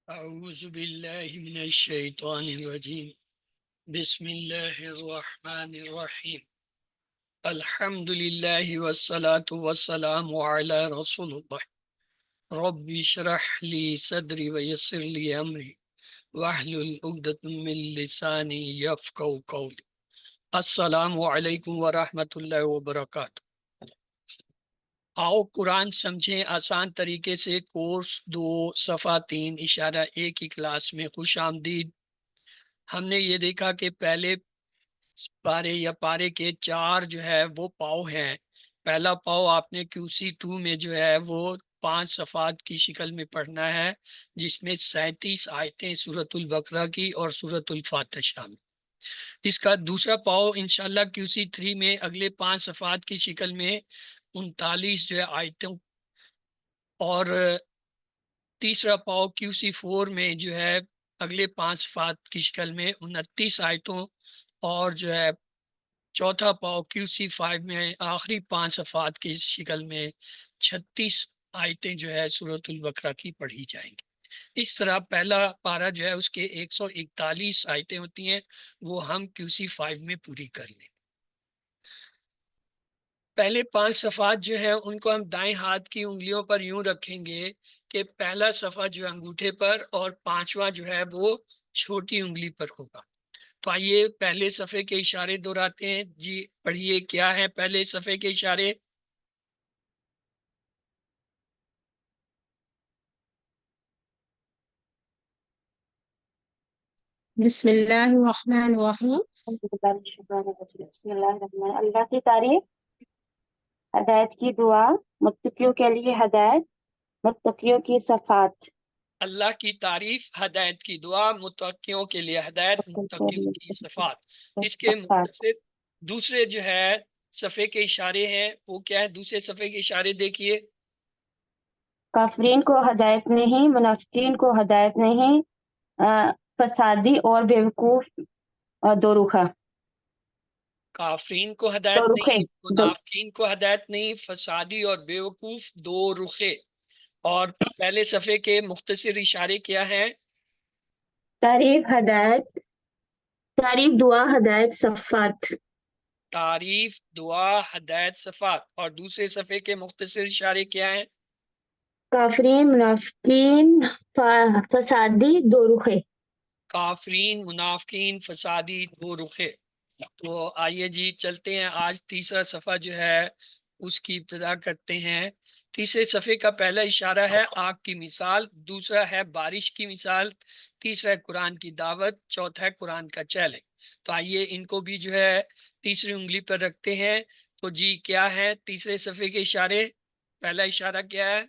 أعوذ بالله من الشيطان الرجيم. بسم الله الرحمن الرحيم. الحمد لله والصلاة والسلام على رسول الله. رب اشرح لي صدري ويسر لي أمري واحلل عقدة من لساني يفقهوا قولي. السلام علیکم ورحمۃ اللہ وبرکاتہ۔ آؤ قرآن سمجھیں آسان طریقے سے، کورس 2 صفحہ 3 اشارہ 1 کی کلاس میں خوش آمدید۔ ہم نے یہ دیکھا کہ پہلے پارے یا پارے کے 4 جو ہے وہ پاؤ ہیں۔ پہلا پاؤ آپ نے QC2 میں جو ہے وہ 5 صفحات کی شکل میں پڑھنا ہے، جس میں 37 آیتیں سورۃ البقرہ کی اور سورۃ الفاتحہ شامل۔ اس کا دوسرا پاؤ انشاءاللہ QC3 میں اگلے 5 صفحات کی شکل میں 39 جو ہے آیتوں، اور تیسرا پاؤ QC4 میں جو ہے اگلے 5 صفحات کی شکل میں 29 آیتوں، اور جو ہے چوتھا پاؤ QC5 میں آخری 5 صفحات کی شکل میں 36 آیتیں جو ہے سورۃ البقرہ کی پڑھی جائیں گی۔ اس طرح پہلا پارہ جو ہے اس کے 141 آیتیں ہوتی ہیں، وہ ہم QC5 میں پوری کر لیں۔ پہلے 5 صفحات جو ہیں ان کو ہم دائیں ہاتھ کی انگلیوں پر یوں رکھیں گے کہ پہلا صفحہ جو ہے انگوٹھے پر اور 5واں جو ہے وہ چھوٹی انگلی پر ہوگا۔ تو آئیے پہلے صفحے کے اشارے دہراتے ہیں۔ جی پڑھیے، کیا ہے پہلے صفحے کے اشارے؟ بسم اللہ الرحمن الرحیم۔ بسم اللہ الرحمن، اللہ کی تعریف، ہدایت کی دعا، متقیوں کے لیے ہدایت، متقیوں کی صفات۔ اللہ کی تعریف، ہدایت کی دعا، متقیوں کے لیے ہدایت، متقیوں کی صفات۔ اس کے مختصر دوسرے جو ہے صفحے کے اشارے ہیں، وہ کیا ہے؟ دوسرے صفحے کے اشارے دیکھیے۔ کافرین کو ہدایت نہیں، منافقین کو ہدایت نہیں، فسادی اور بیوقوف اور دوروخہ۔ کافرین کو ہدایت نہیں، منافقین کو ہدایت نہیں، فسادی اور بیوقوف دو رخے۔ اور پہلے صفحے کے مختصر اشارے کیا ہیں؟ تعریف، ہدایت، تعریف، دعا، ہدایت، صفات۔ تعریف، دعا، ہدایت، صفات۔ اور دوسرے صفحے کے مختصر اشارے کیا ہیں؟ کافرین، منافقین، فسادی، دوروخے۔ کافرین، منافقین، فسادی، دو رخے۔ تو آئیے جی چلتے ہیں، آج تیسرا صفحہ جو ہے اس کی ابتدا کرتے ہیں۔ تیسرے صفحے کا پہلا اشارہ ہے آگ کی مثال، دوسرا ہے بارش کی مثال، تیسرا ہے قرآن کی دعوت، چوتھا ہے قرآن کا چیلنج۔ تو آئیے ان کو بھی جو ہے تیسری انگلی پر رکھتے ہیں۔ تو جی کیا ہے تیسرے صفحے کے اشارے؟ پہلا اشارہ کیا ہے؟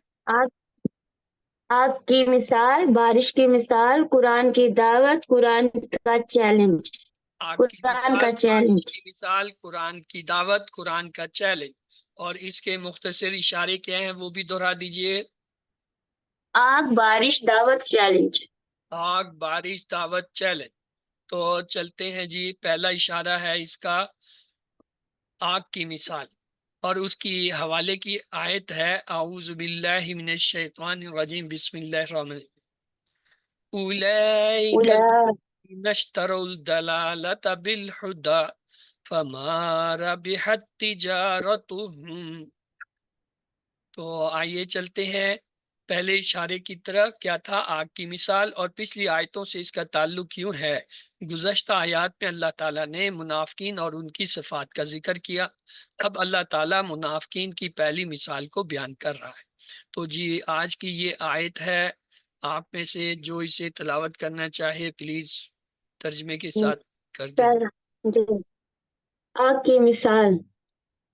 آگ کی مثال، بارش کی مثال، قرآن کی دعوت، قرآن کا چیلنج۔ آگ کی قرآن مثال، کا بارش چیلنج۔ کی مثال، قرآن کی دعوت، قرآن کا چیلنج۔ اور اس کے مختصر اشارے کیا ہیں وہ بھی دہرا دیجئے۔ آگ، بارش، دعوت، چیلنج۔ آگ، بارش، دعوت، چیلنج۔ تو چلتے ہیں جی، پہلا اشارہ ہے اس کا آگ کی مثال، اور اس کی حوالے کی آیت ہے اعوذ باللہ من الشیطان الرجیم، بسم اللہ الرحمن الرحیم۔ اولئک الذین اشتروا الضلالۃ بالہدی فما ربحت تجارتهم۔ تو آئیے چلتے ہیں پہلے اشارے کی طرف۔ کیا تھا؟ آگ کی مثال، اور پچھلی آیتوں سے اس کا تعلق یوں ہے، گزشتہ آیات میں اللہ تعالیٰ نے منافقین اور ان کی صفات کا ذکر کیا، اب اللہ تعالیٰ منافقین کی پہلی مثال کو بیان کر رہا ہے۔ تو جی آج کی یہ آیت ہے، آپ میں سے جو اسے تلاوت کرنا چاہے پلیز ترجمے کے ساتھ کر دیجیے۔ آگ کی مثال۔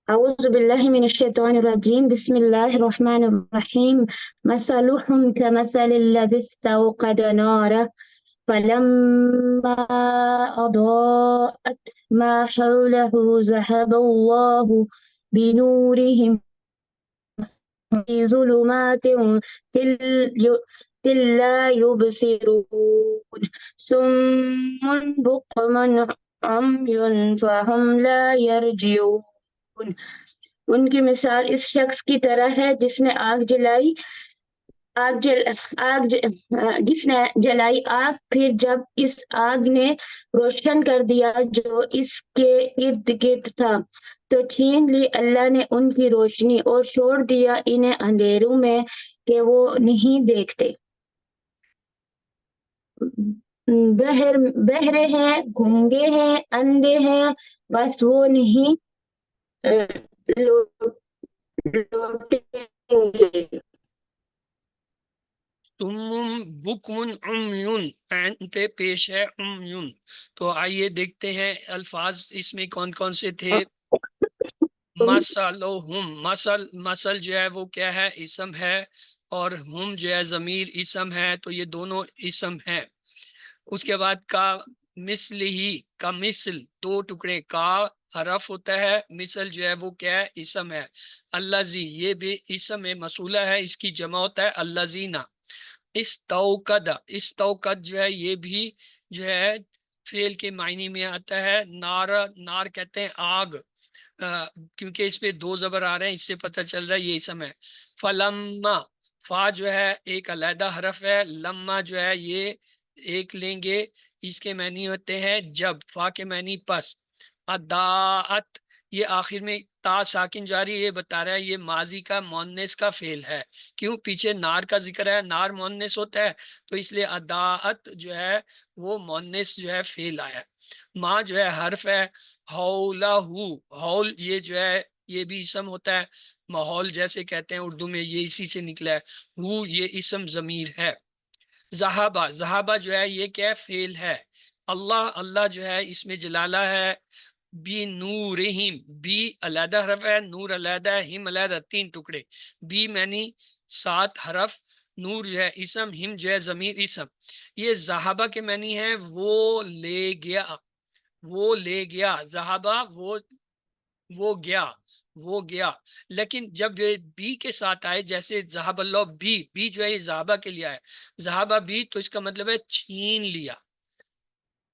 اعوذ باللہ من الشیطان الرجیم، بسم اللہ الرحمن الرحیم۔ مثلهم كمثل الذي استوقد نارا فلما أضاءت ما حوله ذهب الله بنورهم في ظلمات لا يبصرون صم بكم عمي فهم لا يرجعون۔ ان کی مثال اس شخص کی طرح ہے جس نے آگ جلائی جس نے جلائی آگ، پھر جب اس آگ نے روشن کر دیا جو اس کے ارد گرد تھا تو چھین لی اللہ نے ان کی روشنی اور چھوڑ دیا انہیں اندھیروں میں کہ وہ نہیں دیکھتے۔ بہرے ہیں، گونگے ہیں، اندھے ہیں، بس وہ نہیں لوٹیں گے۔ سم بکمن عمیون، عین پہ پیش ہے عمیون۔ تو آئیے دیکھتے ہیں الفاظ اس میں کون کون سے تھے۔ مثلہم، مثل جو ہے وہ کیا ہے؟ اسم ہے، اور ہم جو ہے ضمیر اسم ہے، تو یہ دونوں اسم ہے۔ اس کے بعد کا مثل ہی، کا مثل دو ٹکڑے، کا حرف ہوتا ہے، مثل جو ہے وہ کیا ہے؟ اسم ہے۔ الذی، یہ بھی اسم ہے، موصولہ ہے، اس کی جمع ہوتا ہے الذین۔ استوقد، استوقد جو ہے یہ بھی جو ہے فعل کے معنی میں آتا ہے۔ نار، نار کہتے ہیں آگ، کیونکہ اس پہ دو زبر آ رہے ہیں، اس سے پتہ چل رہا ہے یہ اسم ہے۔ فلما، فا جو ہے ایک علیحدہ حرف ہے، لما جو ہے یہ ایک لیں گے، اس کے معنی ہوتے ہیں جب، فا کے معنی پس۔ اداعت، یہ آخر میں تا ساکن جاری، یہ بتا رہا ہے یہ ماضی کا مؤنث کا فعل ہے۔ کیوں؟ پیچھے نار کا ذکر ہے، نار مؤنث ہوتا ہے، تو اس لیے اداعت جو ہے وہ مؤنث جو ہے فعل آیا ہے۔ ما جو ہے حرف ہے، ہولہ، ہول یہ جو ہے یہ بھی اسم ہوتا ہے، ماحول جیسے کہتے ہیں اردو میں، یہ اسی سے نکلا ہے۔ وہ یہ اسم ضمیر ہے۔ ذہابہ، ذہابہ جو ہے یہ کیا فعل ہے۔ اللہ، اللہ جو ہے اس میں جلالہ ہے۔ بی نورہم، بی علیحدہ حرف ہے، نور علیحدہ ہے، ہم علیحدہ، تین ٹکڑے۔ بی معنی سات حرف، نور جو ہے اسم، ہم جو ہے ضمیر اسم۔ یہ ذہابہ کے معنی ہے وہ لے گیا، وہ لے گیا، ذہابہ وہ گیا، وہ گیا۔ لیکن جب یہ بی کے ساتھ آئے، جیسے ذہب اللہ بی، بی جو ہے یہ ذہابہ کے لیے آئے، ذہابہ بی، تو اس کا مطلب ہے چھین لیا،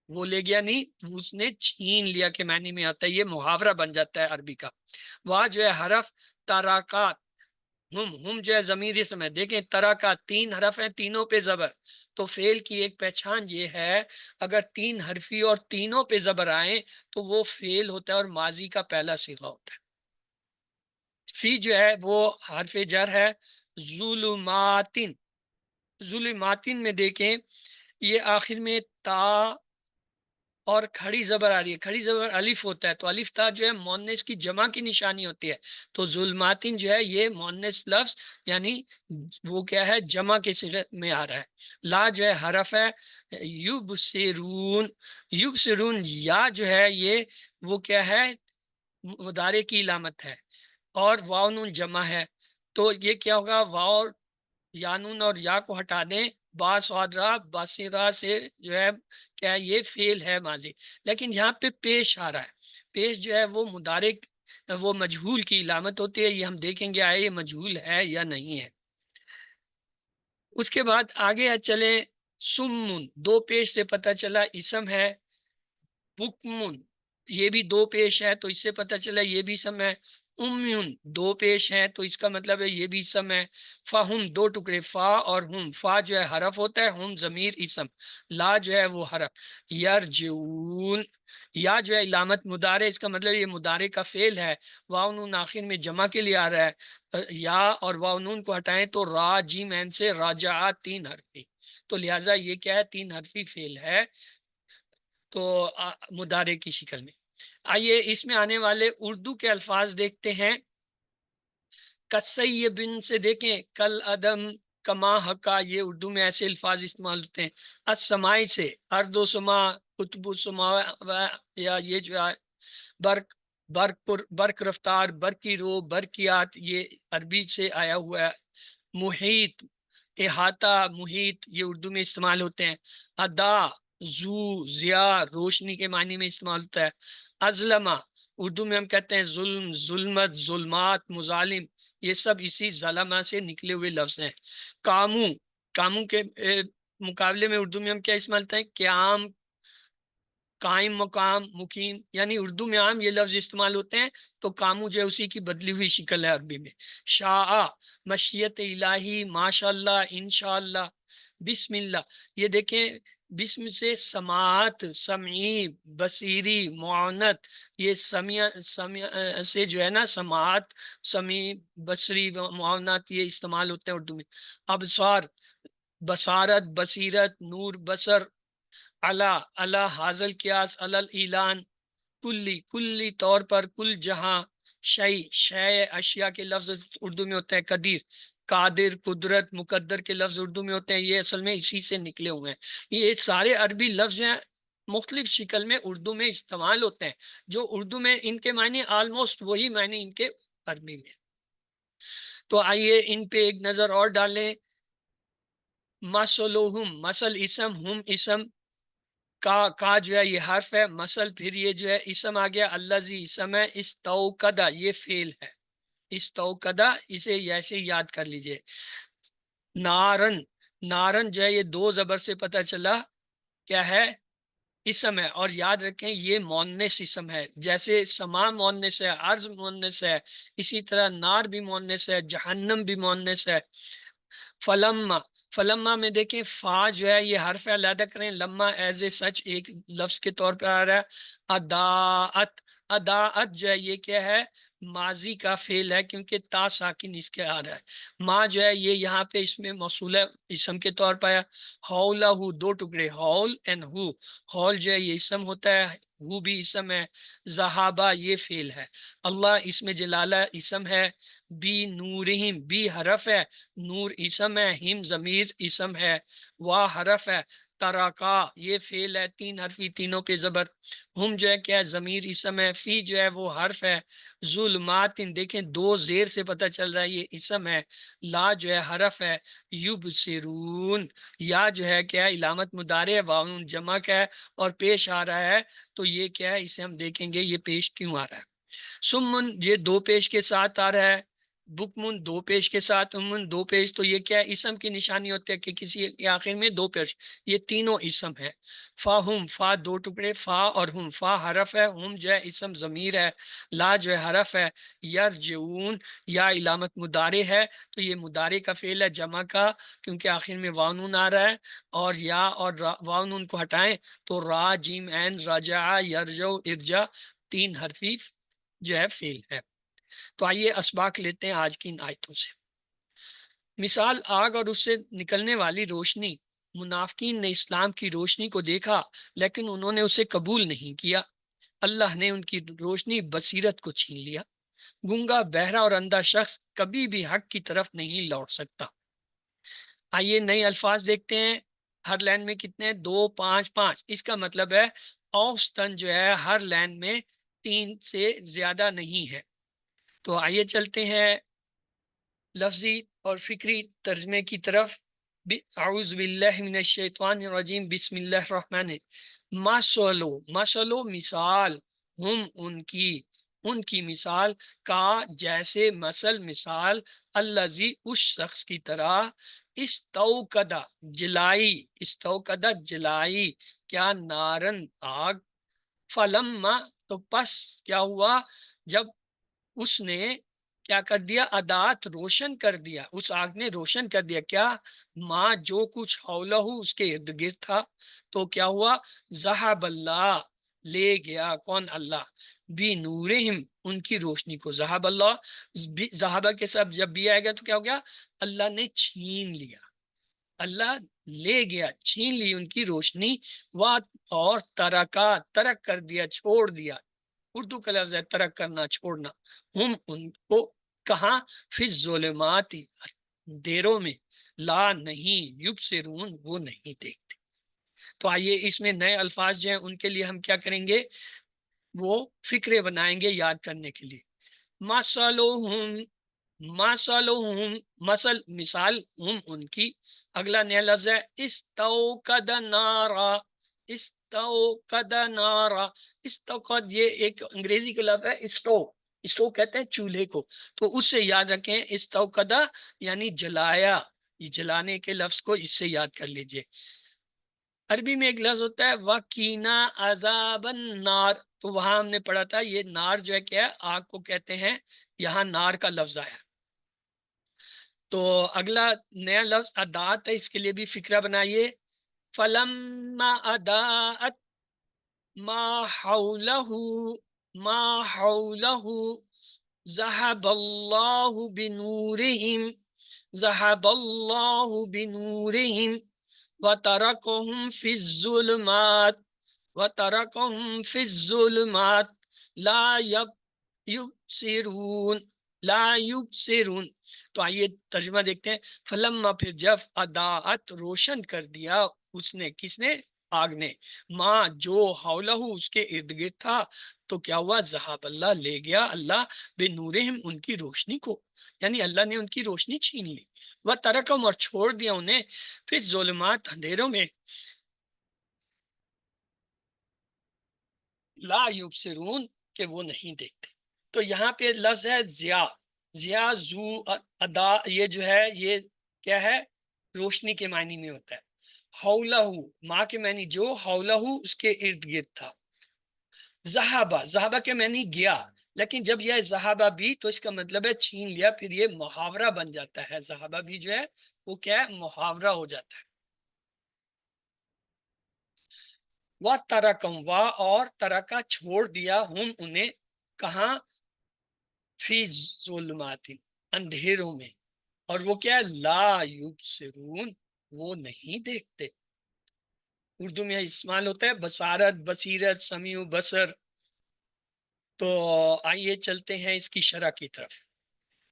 وہ لے گیا نہیں، اس نے چھین لیا کے معنی میں آتا ہے، یہ محاورہ بن جاتا ہے عربی کا۔ وہاں جو ہے حرف تراکات، ہم جو ہے ضمیر اسم ہے، دیکھیں تراکات تین حرف ہیں، تینوں پہ زبر، تو فعل کی ایک پہچان یہ ہے اگر تین حرفی اور تینوں پہ زبر آئیں تو وہ فعل ہوتا ہے اور ماضی کا پہلا صیغہ ہوتا ہے۔ فی جو ہے وہ حرف جر ہے۔ ظلماتن، ظلماتن میں دیکھیں یہ آخر میں تا اور کھڑی زبر آ رہی ہے، کھڑی زبر الف ہوتا ہے، تو الف تا جو ہے مؤنث کی جمع کی نشانی ہوتی ہے، تو ظلماتن جو ہے یہ مؤنث لفظ یعنی وہ کیا ہے؟ جمع کے صیغے میں آ رہا ہے۔ لا جو ہے حرف ہے، یبصرون، یبصرون یا جو ہے یہ وہ کیا ہے؟ مضارع کی علامت ہے، اور واو نون جمع ہے، تو یہ کیا ہوگا؟ واو یانون اور یا کو ہٹا دیں، با سوادرا باسرا سے جو ہے کیا ہے؟ یہ فعل ہے ماضی، لیکن یہاں پہ پیش آ رہا ہے، پیش جو ہے وہ مضارع، وہ مجہول کی علامت ہوتی ہے، یہ ہم دیکھیں گے آئے یہ مجہول ہے یا نہیں ہے۔ اس کے بعد آگے چلیں، سمن دو پیش سے پتہ چلا اسم ہے، بکمن یہ بھی دو پیش ہے تو اس سے پتہ چلا یہ بھی اسم ہے، امیون دو پیش ہے تو اس کا مطلب ہے یہ بھی اسم ہے۔ فہم دو ٹکڑے، فا اور ہم، فا جو ہے حرف ہوتا ہے، ہم ضمیر اسم، لا جو ہے وہ حرف۔ یرجعون، یا جو ہے علامت مضارع، اس کا مطلب یہ مضارع کا فعل ہے، واو نون آخر میں جمع کے لیے آ رہا ہے، یا اور واو نون کو ہٹائیں تو را جیم عین سے راجعات تین حرفی، تو لہٰذا یہ کیا ہے؟ تین حرفی فعل ہے، تو مضارع کی شکل میں۔ آئیے اس میں آنے والے اردو کے الفاظ دیکھتے ہیں۔ کسیبن سے دیکھیں، کل عدم، کما حقا، یہ اردو میں ایسے الفاظ استعمال ہوتے ہیں۔ السمائی سے، ارد و سما، قطب و سما، یا یہ جو ہے برق، برق رفتار، برقی رو، برقیات، یہ عربی سے آیا ہوا ہے۔ محیط، احاطہ، محیط، یہ اردو میں استعمال ہوتے ہیں۔ ادا، زو، ضیاء، روشنی کے معنی میں استعمال ہوتا ہے۔ ازلمہ، اردو میں ہم کہتے ہیں ظلم، ظلمت، ظلمات، مظالم، یہ سب اسی ظلمہ سے نکلے ہوئے لفظ ہیں۔ کامو، کامو کے مقابلے میں اردو میں ہم کیا استعمال کرتے ہیں؟ قیام، قائم مقام مقیم، یعنی اردو میں عام یہ لفظ استعمال ہوتے ہیں تو قامو جو ہے اسی کی بدلی ہوئی شکل ہے عربی میں. شاء مشیت الہی، ماشاء اللہ، انشاءاللہ، بسم اللہ. یہ دیکھیں بسم سے سماعت، سمعی، بصیری، معاونت، یہ سمیع سے جو ہے نا سماعت، سمیع، بصری، معاونت یہ استعمال ہوتے ہیں اردو میں. ابصار بصارت، بصیرت، نور، بصر. اللہ حاصل قیاس، اعلان. کلی طور پر، کل جہاں. شے اشیاء کے لفظ اردو میں ہوتے ہیں قدیر. قادر قدرت، مقدر کے لفظ اردو میں ہوتے ہیں، یہ اصل میں اسی سے نکلے ہوئے ہیں. یہ سارے عربی لفظ ہیں مختلف شکل میں اردو میں استعمال ہوتے ہیں، جو اردو میں ان کے معنی آلموسٹ وہی معنی ان کے عربی میں. تو آئیے ان پہ ایک نظر اور ڈالیں. مثلہم، مثل اسم، ہم اسم، کا جو ہے یہ حرف ہے، مثل پھر یہ جو ہے اسم آ گیا، الذی اسم ہے، استوقدہ یہ فعل ہے، استوقدہ اسے ایسے یاد کر لیجئے. نارن، نارن جو ہے یہ دو زبر سے پتہ چلا کیا ہے، اسم ہے. اور یاد رکھیں یہ مؤنث اسم ہے، جیسے سما مؤنث ہے، عرض مؤنث ہے، اسی طرح نار بھی مؤنث ہے، جہنم بھی مؤنث ہے. فلما، فلما میں دیکھیں فا جو ہے یہ حرف ہے، علیحدہ کریں. لما ایز اے سچ ایک لفظ کے طور پہ آ رہا ہے. اداعت، اداعت جو ہے یہ کیا ہے، ماضی کا فعل ہے کیونکہ تا ساکن اس کے آ رہا ہے. ما جو ہے یہ یہاں پہ اس میں موصول ہے، اسم کے طور پر آیا. ہولہ، دو ٹکڑے، ہول اینڈ ہو. ہول جو ہے یہ اسم ہوتا ہے، ہو بھی اسم ہے. ذہابہ یہ فعل ہے. اللہ اس میں جلالہ اسم ہے. بی نورہم، بی حرف ہے، نور اسم ہے، ہم ضمیر اسم ہے، وا حرف ہے. تراکا یہ فعل ہے، تین حرفی، تینوں پہ زبر. ہم جو ہے کیا ہے، ضمیر اسم ہے. فی جو ہے وہ حرف ہے. ظلمات دیکھیں دو زیر سے پتہ چل رہا ہے یہ اسم ہے. لا جو ہے حرف ہے. یبصرون، یا جو ہے کیا ہے علامت مضارع ہے، واو جمع کا ہے اور پیش آ رہا ہے، تو یہ کیا ہے اسے ہم دیکھیں گے یہ پیش کیوں آ رہا ہے. سمن یہ دو پیش کے ساتھ آ رہا ہے. بکمن دو پیش کے ساتھ، امن دو پیش، تو یہ کیا ہے اسم کی نشانی ہوتی ہے کہ کسی کے آخر میں دو پیش، یہ تینوں اسم ہے. فا ہم، فا دو ٹکڑے، فا اور ہم. فا حرف ہے، ہم جو ہے اسم ضمیر ہے. لا جو ہے حرف ہے. یرجعون یا علامت مضارع ہے، تو یہ مضارع کا فعل ہے جمع کا کیونکہ آخر میں واو نون آ رہا ہے. اور یا اور واو نون کو ہٹائیں تو را جیم عین رجع یرجع ارجع تین حرفی جو ہے فعل ہے. تو آئیے اسباق لیتے ہیں آج کی ان آیتوں سے. مثال آگ اور اس سے نکلنے والی روشنی. منافقین نے اسلام کی روشنی کو دیکھا لیکن انہوں نے اسے قبول نہیں کیا. اللہ نے ان کی روشنی بصیرت کو چھین لیا. گنگا، بہرا اور اندھا شخص کبھی بھی حق کی طرف نہیں لوٹ سکتا. آئیے نئے الفاظ دیکھتے ہیں. ہر لائن میں کتنے، 2 5 5. اس کا مطلب ہے اوسطن جو ہے ہر لائن میں 3 سے زیادہ نہیں ہے. تو آئیے چلتے ہیں لفظی اور فکری ترجمے کی طرف. اعوذ باللہ من الشیطان الرجیم، بسم اللہ الرحمن. مثلو، مثلو مثال، ہم ان کی مثال، کا جیسے، مثل مثال، الذی اس شخص کی طرح، استوقدہ جلائی، استوقدہ جلائی کیا، نارن آگ. فلما تو پس کیا ہوا، جب اس نے کیا کر دیا، ادات روشن کر دیا، اس آگ نے روشن کر دیا کیا، ماں جو کچھ حولہ اس کے ارد گرد تھا. تو کیا ہوا، ذہب اللہ لے گیا، کون، اللہ، بی نورہم ان کی روشنی کو. ذہب اللہ، ذہبہ کے ساتھ جب بھی آئے گا تو کیا ہو گیا، اللہ نے چھین لیا، اللہ لے گیا، چھین لی ان کی روشنی. اور ترکا، ترک کر دیا، چھوڑ دیا. اردو کا لفظ ہے ترک کرنا، چھوڑنا. ہم ان کو کہاں، فی الظلمات دیروں میں، لا نہیں، یبصرون وہ نہیں دیکھتے. تو آئیے اس میں نئے الفاظ جو ہیں ان کے لیے ہم کیا کریں گے، وہ فکرے بنائیں گے یاد کرنے کے لیے. مثلہم، مثلہم مثل مثال، ہم ان کی. اگلا نیا لفظ ہے استوقد نارا، استوقد نارا. استوقد یہ ایک انگریزی کا لفظ ہے اسٹو، اسٹو کہتے ہیں چولہے کو، تو اس سے یاد رکھیں استوقدہ یعنی جلایا، یہ جلانے کے لفظ کو اس سے یاد کر لیجئے. عربی میں ایک لفظ ہوتا ہے وَقِنَا عَذَابَ النَّارِ، تو وہاں ہم نے پڑھا تھا یہ نار جو ہے کیا ہے، آگ کو کہتے ہیں، یہاں نار کا لفظ آیا۔ تو اگلا نیا لفظ ادات ہے، اس کے لیے بھی فکرہ بنائیے۔ فَلَمَّا أَضَاءَتْ مَا حَوْلَهُ ذَهَبَ اللَّهُ بِنُورِهِمْ وَتَرَكَهُمْ فِي الظُّلُمَاتِ لا يبصرون۔ تو آئیے ترجمہ دیکھتے ہیں۔ فلما، پھر جب، اضاءت، روشن کر دیا اس نے، کس نے؟ آگ نے، ماں جو، حولہ، اس کے ارد گرد تھا، تو کیا ہوا؟ ذہاب اللہ، لے گیا اللہ، بنورہم، ان کی روشنی کو، یعنی اللہ نے ان کی روشنی چھین لی، وترکہم، اور چھوڑ دیا انہیں، پھر ظلمات، اندھیروں میں، لا یبصرون، کہ وہ نہیں دیکھتے۔ تو یہاں پہ لفظ ہے ضیاء، ضیاء ذو ادا، یہ جو ہے یہ کیا ہے؟ روشنی کے معنی میں ہوتا ہے۔ حولہ، ماں کے معنی جو، حولہ، اس کے ارد گرد تھا۔ ذہابہ، ذہابہ کے معنی گیا، لیکن جب یہ ذہابہ بھی تو اس کا مطلب ہے چھین لیا، پھر یہ محاورہ بن جاتا ہے۔ ذہابہ بھی جو ہے وہ کیا ہے؟ محاورہ ہو جاتا ہے۔ وَتَرَکَهُمْ، اور ترکا، چھوڑ دیا، ہم انہیں، کہاں؟ فی ظلمات، اندھیروں میں، اور وہ کیا ہے؟ لا یبصرون، وہ نہیں دیکھتے۔ اردو میں استعمال ہوتا ہے بصارت، بصیرت، سمیع، بصر۔ تو آئیے چلتے ہیں اس کی شرح کی طرف۔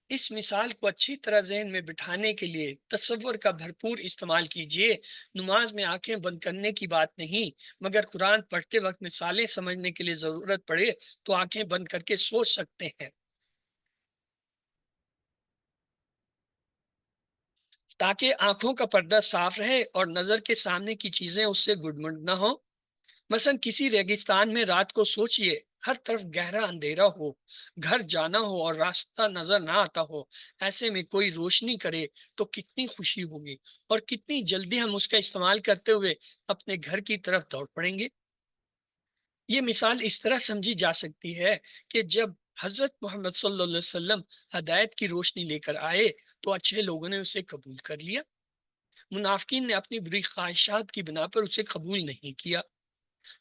اس مثال کو اچھی طرح ذہن میں بٹھانے کے لیے تصور کا بھرپور استعمال کیجیے۔ نماز میں آنکھیں بند کرنے کی بات نہیں، مگر قرآن پڑھتے وقت مثالیں سمجھنے کے لیے ضرورت پڑے تو آنکھیں بند کر کے سوچ سکتے ہیں، تاکہ آنکھوں کا پردہ صاف رہے اور نظر کے سامنے کی چیزیں اس سے گڈمڈ نہ ہو۔ مثلا کسی ریگستان میں رات کو سوچئے، ہر طرف گہرا اندھیرا ہو، گھر جانا ہو اور راستہ نظر نہ آتا ہو، ایسے میں کوئی روشنی کرے تو کتنی خوشی ہوگی، اور کتنی جلدی ہم اس کا استعمال کرتے ہوئے اپنے گھر کی طرف دوڑ پڑیں گے۔ یہ مثال اس طرح سمجھی جا سکتی ہے کہ جب حضرت محمد صلی اللہ علیہ وسلم ہدایت کی روشنی لے کر آئے تو اچھے لوگوں نے اسے قبول کر لیا، منافقین نے اپنی بری خواہشات کی بنا پر اسے قبول نہیں کیا،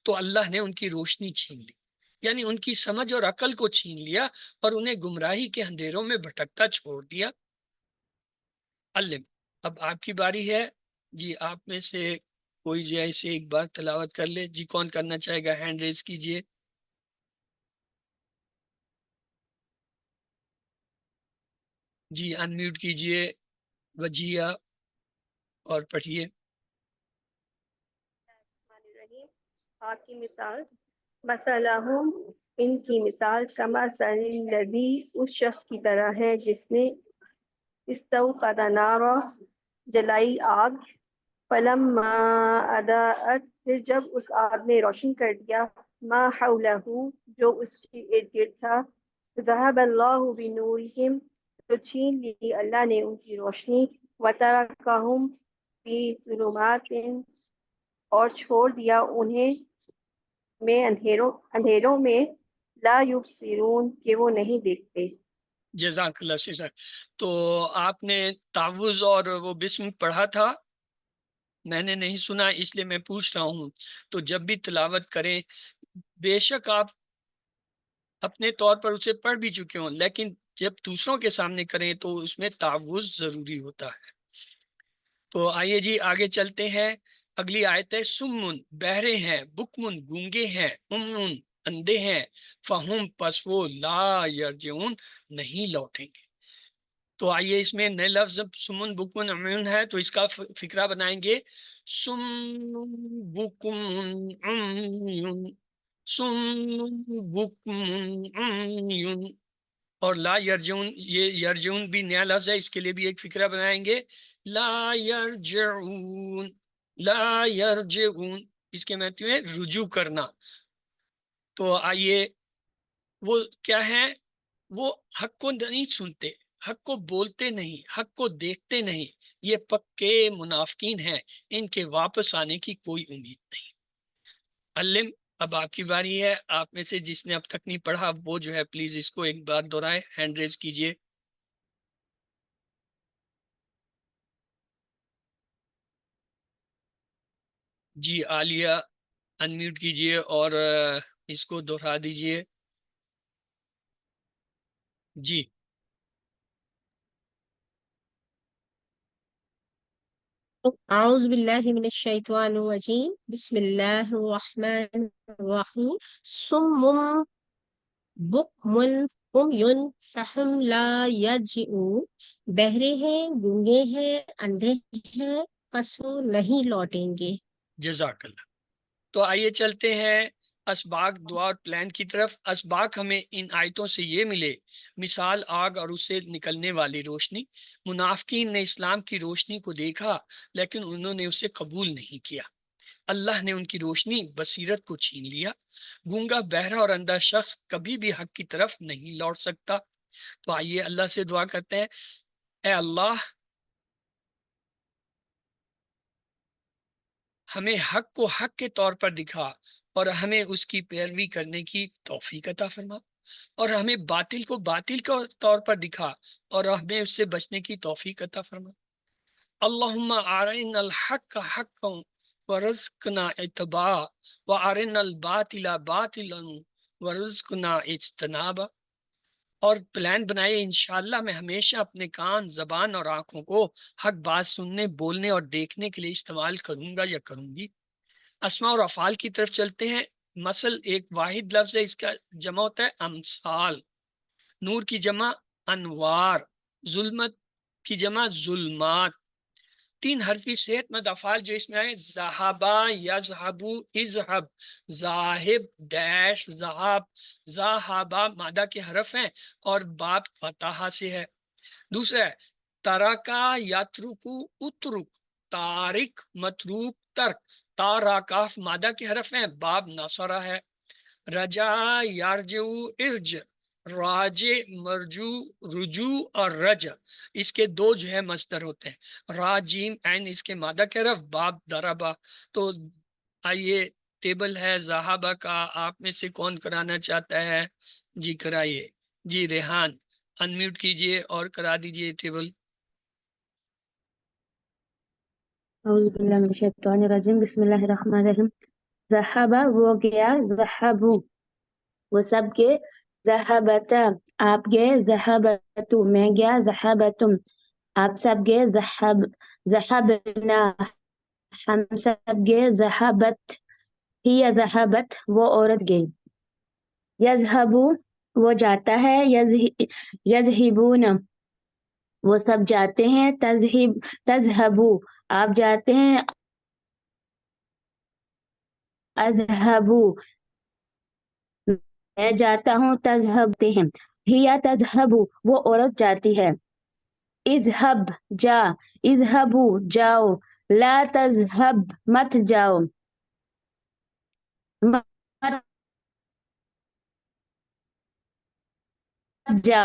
تو اللہ نے ان کی روشنی چھین لی، یعنی ان کی سمجھ اور عقل کو چھین لیا اور انہیں گمراہی کے اندھیروں میں بھٹکتا چھوڑ دیا۔ علم، اب آپ کی باری ہے جی، آپ میں سے کوئی جیسے ایک بار تلاوت کر لے جی۔ کون کرنا چاہے گا؟ ہینڈ ریز کیجئے جی، انمیوٹ کیجئے وجیہ اور پڑھیے۔ آگ کی مثال، مثلاہم، ان کی مثال، کمثل الذی، اس شخص کی طرح ہے جس نے استوقد نارا، جلائی آگ، فلما اضاءت، پھر جب اس آگ نے روشن کر دیا، ما حولہ، جو اس کے ارد گرد تھا، ذہب اللہ بنورہم، تو چھین لی اللہ نے ان کی روشنی، وترکہم فی ظلمات، اور چھوڑ دیا انہیں میں اندھیروں میں، لا یبصرون، کہ وہ نہیں دیکھتے۔ جزاک اللہ خیر۔ تو آپ نے تعوذ اور وہ بسم پڑھا تھا؟ میں نے نہیں سنا، اس لیے میں پوچھ رہا ہوں۔ تو جب بھی تلاوت کریں، بے شک آپ اپنے طور پر اسے پڑھ بھی چکے ہوں، لیکن جب دوسروں کے سامنے کریں تو اس میں تعوذ ضروری ہوتا ہے۔ تو آئیے جی آگے چلتے ہیں۔ اگلی آیت ہے سمن، بہرے ہیں، بکمن، گونگے ہیں، امن، اندھے ہیں، فہم، پس وہ، لا یرجعون، نہیں لوٹیں گے۔ تو آئیے اس میں نئے لفظ سمن، بکمن، عمیون ہے، تو اس کا فکرہ بنائیں گے۔ سم بکمن عمیون، سم بکمن عمیون، اور لا یرجعون، یہ یرجعون بھی نیا لفظ ہے، اس کے لیے بھی ایک فکرہ بنائیں گے۔ لا یرجعون، لا یرجعون، اس کے معنی ہے رجوع کرنا۔ تو آئیے، وہ کیا ہے؟ وہ حق کو نہیں سنتے، حق کو بولتے نہیں، حق کو دیکھتے نہیں، یہ پکے منافقین ہیں، ان کے واپس آنے کی کوئی امید نہیں۔ علم، اب آپ کی باری ہے، آپ میں سے جس نے اب تک نہیں پڑھا وہ جو ہے پلیز اس کو ایک بار دہرائے، ہینڈ ریز کیجئے۔ جی عالیہ انمیوٹ کیجئے اور اس کو دہرا دیجئے۔ جی أعوذ بالله من الشيطان الرجيم بسم الله الرحمن الرحيم صم بكم عمي فهم لا يرجعون، بہرے ہیں، گونگے ہیں، اندھے ہیں، پس وہ نہیں لوٹیں گے۔ جزاک اللہ۔ تو آئیے چلتے ہیں اسباق دعا اور پلان کی طرف۔ اسباق ہمیں ان آیتوں سے یہ ملے، مثال آگ اور اس سے نکلنے والی روشنی۔ منافقین نے اسلام کی روشنی کو دیکھا لیکن انہوں نے اسے قبول نہیں کیا، اللہ نے ان کی روشنی بصیرت کو چھین لیا۔ گونگا، بہرا اور اندھا شخص کبھی بھی حق کی طرف نہیں لوٹ سکتا۔ تو آئیے اللہ سے دعا کرتے ہیں، اے اللہ ہمیں حق کو حق کے طور پر دکھا اور ہمیں اس کی پیروی کرنے کی توفیق عطا فرما، اور ہمیں باطل کو باطل کے طور پر دکھا اور ہمیں اس سے بچنے کی توفیق عطا فرما۔ اللہم ارنا الحق حقا ورزقنا اتباعہ وارنا الباطل باطلا ورزقنا اجتنابہ۔ اور پلان بنائے، انشاءاللہ میں ہمیشہ اپنے کان، زبان اور آنکھوں کو حق بات سننے، بولنے اور دیکھنے کے لیے استعمال کروں گا یا کروں گی۔ اسماء اور افعال کی طرف چلتے ہیں۔ مثل ایک واحد لفظ ہے، اس کا جمع ہوتا ہے امثال۔ نور کی جمع انوار، ظلمت کی جمع ظلمات۔ تین حرفی صحت مند افعال جو اس میں آئے، ذہبا، یذہبو، اذہب، ذاہب ڈیش ذہاب، ذہبا مادہ کے حرف ہیں اور باب فتحہ سے ہے۔ دوسرا ہے ترکا یترکو اترک، تارک متروک ترک، تارکاف مادہ کے حرف ہیں، باب نصرہ ہے۔ رجا یارجو ارج، راجع مرجو رجوع اور رجع، اس کے دو جو ہے مصدر ہوتے ہیں، را جیم عین اس کے مادہ کے حرف، باب دربا۔ تو آئیے ٹیبل ہے ذہابہ کا، آپ میں سے کون کرانا چاہتا ہے؟ جی کرائیے۔ جی ریحان انمیوٹ کیجئے اور کرا دیجئے ٹیبل۔ اعوذ باللہ من الشیطان الرجیم بسم اللہ الرحمن الرحیم۔ ذہبا وہ گیا، ذہبو وہ سب گئے، ذہبتا آپ گئے، ذہبتو میں گیا، ذہبتم آپ سب گئے، ذہبنا ہم سب گئے، ذہبت ہی ذہبت وہ عورت گئی، یذہبو وہ جاتا ہے، یذہبون وہ سب جاتے ہیں، تذہبو آپ جاتے ہیں، اذہبو میں جاتا ہوں، تذہبتے ہیں، ہیا تذہبو وہ عورت جاتی ہے، اذہب جا، اذہبو جاؤ، لا تذہب مت جاؤ، مت جا،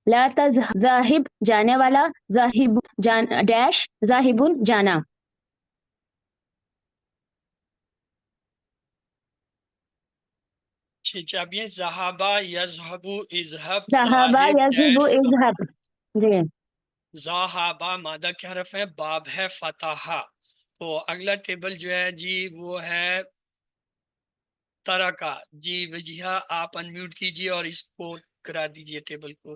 لا تذہب ذاہب جانے والا، ذاہب ڈیش ذاہبون جانا۔ چابیاں ذہابہ یذہبو اذہب ذہبا ذاہب یذہب ڈیش اذہب جی ذہابہ مادہ کے حرف ہے، باب ہے فتحہ۔ تو اگلا ٹیبل جو ہے جی وہ ہے ترکا۔ جی وجیہہ آپ انمیوٹ کیجئے اور اس کو کرا دیجئے ٹیبل کو۔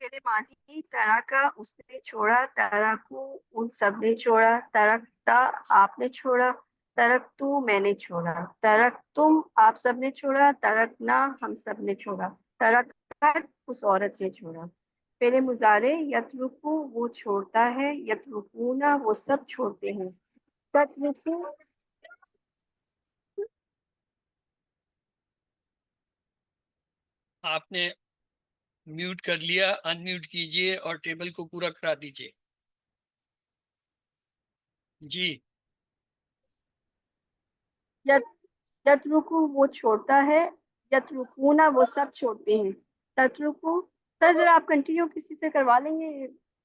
فعل ماضی ترکا اس نے چھوڑا، ترکو ان سب نے چھوڑا، ترکتا آپ نے چھوڑا، ترکتو میں نے چھوڑا، ترکتم آپ سب نے چھوڑا، ترکنا ہم سب نے چھوڑا، ترکت اس عورت نے چھوڑا۔ فعل مضارع یترکو وہ چھوڑتا ہے، یترکونا وہ سب چھوڑتے ہیں، تترکو آپ نے میوٹ کر لیا، انمیوٹ کیجئے اور ٹیبل کو پورا کرا دیجئے۔ جی یترکو وہ چھوڑتا ہے، یترکونا وہ سب چھوڑتے ہیں، تترکو سر ذرا آپ کنٹینیو کسی سے کروا لیں گے؟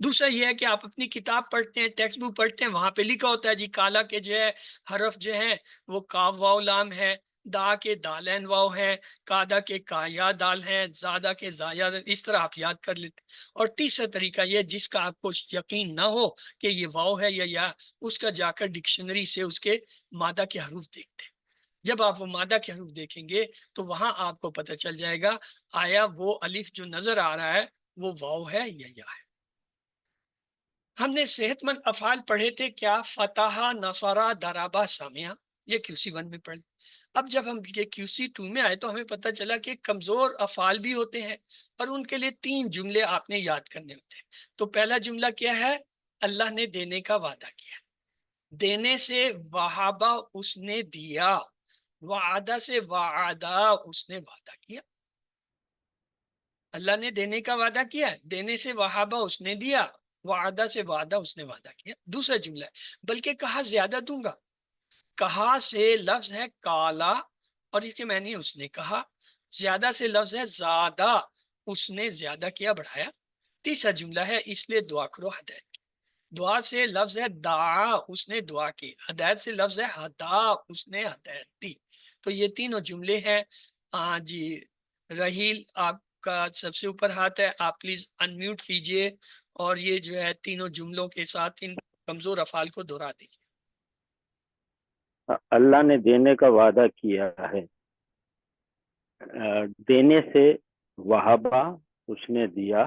دوسرا یہ ہے کہ آپ اپنی کتاب پڑھتے ہیں، ٹیکسٹ بک پڑھتے ہیں، وہاں پہ لکھا ہوتا ہے جی کالا کے جو ہے حرف جو ہے وہ کاف واو لام ہے، دا کے دالین واو ہے، کادا کے کایا دال ہے، زادہ کے زایا، اس طرح آپ یاد کر لیتے ہیں۔ اور تیسرا طریقہ یہ جس کا آپ کو یقین نہ ہو کہ یہ واو ہے یا اس کا جا کر ڈکشنری سے اس کے مادہ کے حروف دیکھتے ہیں۔ جب آپ وہ مادہ کے حروف دیکھیں گے تو وہاں آپ کو پتہ چل جائے گا آیا وہ الف جو نظر آ رہا ہے وہ واو ہے یا ہے۔ ہم نے صحت مند افعال پڑھے تھے کیا؟ فتح، نصرہ، درابہ، سامعہ، یہ QC1 میں پڑھے۔ اب جب ہم یہ QC2 میں آئے تو ہمیں پتہ چلا کہ کمزور افعال بھی ہوتے ہیں اور ان کے لیے 3 جملے آپ نے یاد کرنے ہوتے ہیں۔ تو پہلا جملہ کیا ہے؟ اللہ نے دینے کا وعدہ کیا۔ دینے سے وہابہ اس نے دیا، وعدہ سے وعدہ اس نے وعدہ کیا۔ اللہ نے دینے کا وعدہ کیا، دینے سے وہابہ اس نے دیا، وعدہ سے وعدہ اس نے وعدہ کیا۔ دوسرا جملہ ہے بلکہ کہا زیادہ دوں گا۔ کہا سے لفظ ہے کالا اور اس کے معنی اس نے کہا۔ زیادہ سے لفظ ہے زیادہ، اس نے زیادہ کیا، بڑھایا۔ تیسرا جملہ ہے اس لیے دعا کرو ہدایت کی۔ دعا سے لفظ ہے دعا، اس نے دعا کی۔ ہدایت سے لفظ ہے ہدا، اس نے ہدایت دی۔ تو یہ تینوں جملے ہیں۔ جی رحیل آپ کا سب سے اوپر ہاتھ ہے، آپ پلیز انمیوٹ کیجئے اور یہ جو ہے تینوں جملوں کے ساتھ ان کمزور افعال کو دہرا دیجیے۔ اللہ نے دینے کا وعدہ کیا ہے، دینے سے وہابہ اس نے دیا،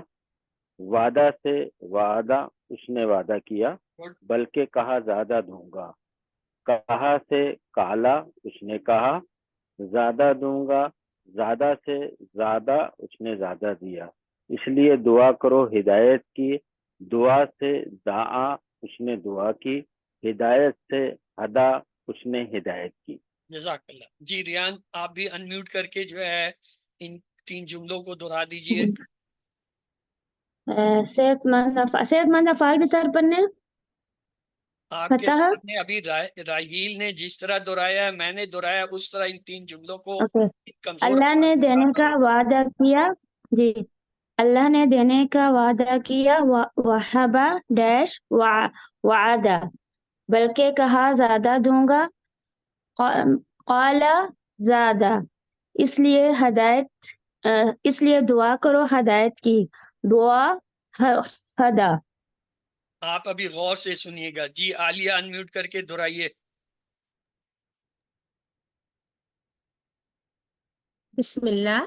وعدہ سے وعدہ اس نے وعدہ کیا، بلکہ کہا زیادہ دوں گا۔ کہا سے کالا اس نے کہا، زیادہ دوں گا، زیادہ سے زیادہ اس نے زیادہ دیا۔ اس لیے دعا کرو ہدایت کی، دعا سے دعا اس نے دعا کی، ہدایت سے ہدا اس نے ہدایت کی۔ جزاک اللہ۔ جی ریان آپ بھی انمیوٹ کر کے جو ہے ان 3 جملوں کو دہرا دیجئے۔ صحت مند افعال بھی سر پڑھنے ہیں؟ آپ کے فتح، سامنے ابھی راہیل نے جس طرح دہرایا ہے میں نے دہرایا اس طرح ان 3 جملوں کو اوکے۔ کمزور اللہ افعال نے کو دینے دہراتا کا ہوں۔ وعدہ کیا، جی اللہ نے دینے کا وعدہ کیا، وہبا ڈیش وعدہ، بلکہ کہا زیادہ دوں گا، قال زیادہ، اس لیے دعا کرو ہدایت کی، دعا ہدا۔ آپ ابھی غور سے سنیے گا۔ جی عالیہ انمیوٹ کر کے دہرائیے۔ بسم اللہ۔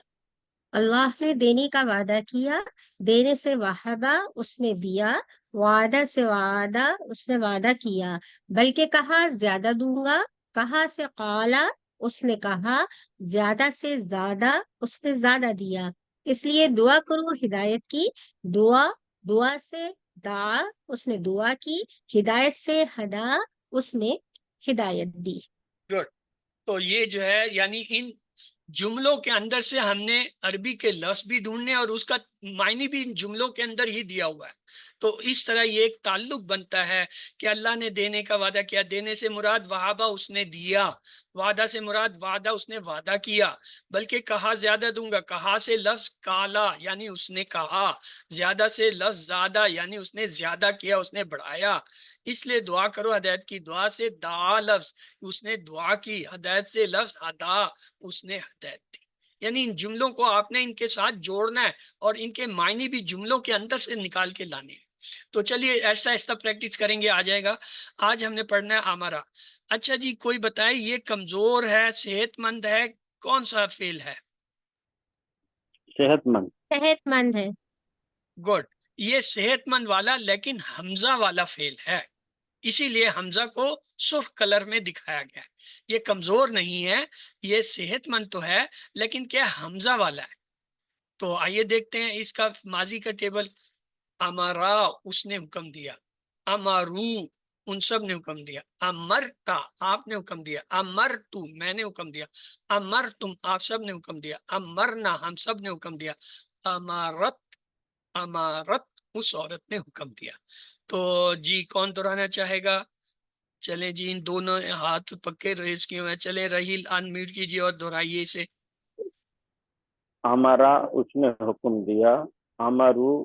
اللہ نے دینے کا وعدہ کیا، دینے سے وعدہ اس نے دیا، وعدہ سے وعدہ اس نے وعدہ کیا، بلکہ کہا زیادہ دوں گا۔ کہا سے قالا اس نے کہا، زیادہ سے زیادہ اس نے زیادہ دیا۔ اس لیے دعا کرو ہدایت کی، دعا سے دعا اس نے دعا کی، ہدایت سے ہدا اس نے ہدایت دی۔ گڈ۔ تو یہ جو ہے یعنی ان جملوں کے اندر سے ہم نے عربی کے لفظ بھی ڈھونڈنے اور اس کا معنی بھی ان جملوں کے اندر ہی دیا ہوا ہے۔ تو اس طرح یہ ایک تعلق بنتا ہے کہ اللہ نے دینے کا وعدہ کیا، دینے سے مراد وہابہ اس نے دیا، وعدہ سے مراد وعدہ اس نے وعدہ کیا، بلکہ کہا زیادہ دوں گا۔ کہا سے لفظ کالا یعنی اس نے کہا، زیادہ سے لفظ زیادہ یعنی اس نے زیادہ کیا، اس نے بڑھایا۔ اس لیے دعا کرو ہدایت کی، دعا سے دعا لفظ اس نے دعا کی، ہدایت سے لفظ ہدا اس نے ہدایت دی۔ یعنی ان جملوں کو آپ نے ان کے ساتھ جوڑنا ہے اور ان کے معنی بھی جملوں کے اندر سے نکال کے لانے ہیں۔ تو چلیے ایسا ایسا پریکٹس کریں گے، آ جائے گا۔ آج ہم نے پڑھنا ہے آمرا۔ اچھا جی کوئی بتائے یہ کمزور ہے، صحت مند ہے، کون سا فعل ہے؟ صحت مند۔ صحت مند ہے۔ گڈ۔ یہ صحت مند والا لیکن حمزہ والا فعل ہے، اسی لیے حمزہ کو سرخ کلر میں دکھایا گیا ہے۔ یہ کمزور نہیں ہے، یہ صحت مند تو ہے لیکن کیا حمزہ والا ہے۔ تو آئیے دیکھتے ہیں اس کا ماضی کا ٹیبل۔ امرا اس نے حکم دیا، امرو ان سب نے حکم دیا، امرتا آپ نے حکم دیا، امرتو میں نے حکم دیا، امرتم آپ سب نے حکم دیا، امرنا ہم سب نے حکم دیا، امارت اس عورت نے حکم دیا۔ تو جی کون دہرانا چاہے گا؟ چلیں جی ان دونوں ہاتھ پکے ریز کیے ہوئے ہیں، چلیں رحیل ان میوٹ کیجیے اور دہرائیے اسے۔ ہمارا اس نے حکم دیا، امرو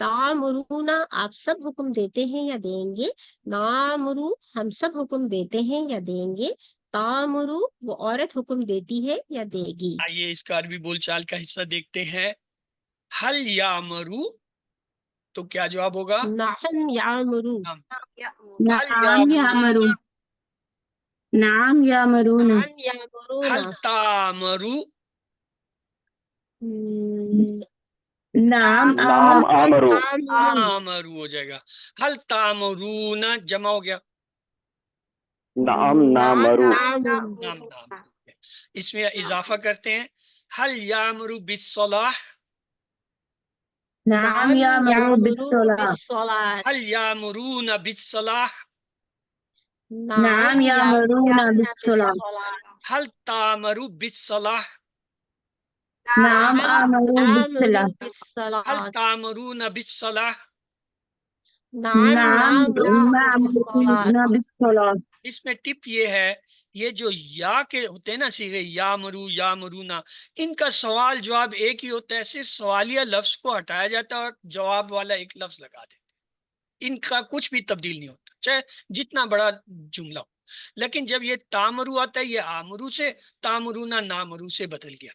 تعمرونا آپ سب حکم دیتے ہیں یا دیں گے، نامرو ہم سب حکم دیتے ہیں یا دیں گے، تامرو وہ عورت حکم دیتی ہے یا دے گی۔ آئیے اس کا عربی بول چال کا حصہ دیکھتے ہیں۔ حل یامرو تو کیا جواب ہوگا؟ نحن یامرو، نعم۔ يأمر حل نعم یامرون، يأمرون نعم يأمرون نعم یامرون، حل تامرو، نعم نام آمر آمرو، آمرو، آمرو ہو جائے گا۔ حل تامرون جمع ہو گیا، نعم نعم نامرو، نامرو، نام نام اس میں اضافہ کرتے ہیں۔ حل یامرو بالصلاح، نعم يأمر یامرو بالصلاة بالصلاة، حل یامرون بالصلاح، نعم يأمرون بالصلاة حل تامرو بالصلاح، نعم آمروا بالصلاة حل بالصلاة، تامرون بالصلاح۔ نعم نعم نامرو بالصلاة۔ نعم بالصلاة اس میں ٹپ یہ ہے، یہ جو یا کے ہوتے ہیں نا صیغے یا مرو یا مرونا، ان کا سوال جواب ایک ہی ہوتا ہے، صرف سوالیہ لفظ کو ہٹایا جاتا ہے اور جواب والا ایک لفظ لگا دیتے ہیں، ان کا کچھ بھی تبدیل نہیں ہوتا چاہے جتنا بڑا جملہ ہو۔ لیکن جب یہ تامرو آتا ہے، یہ آمرو سے، تامرونا نامرو سے بدل گیا۔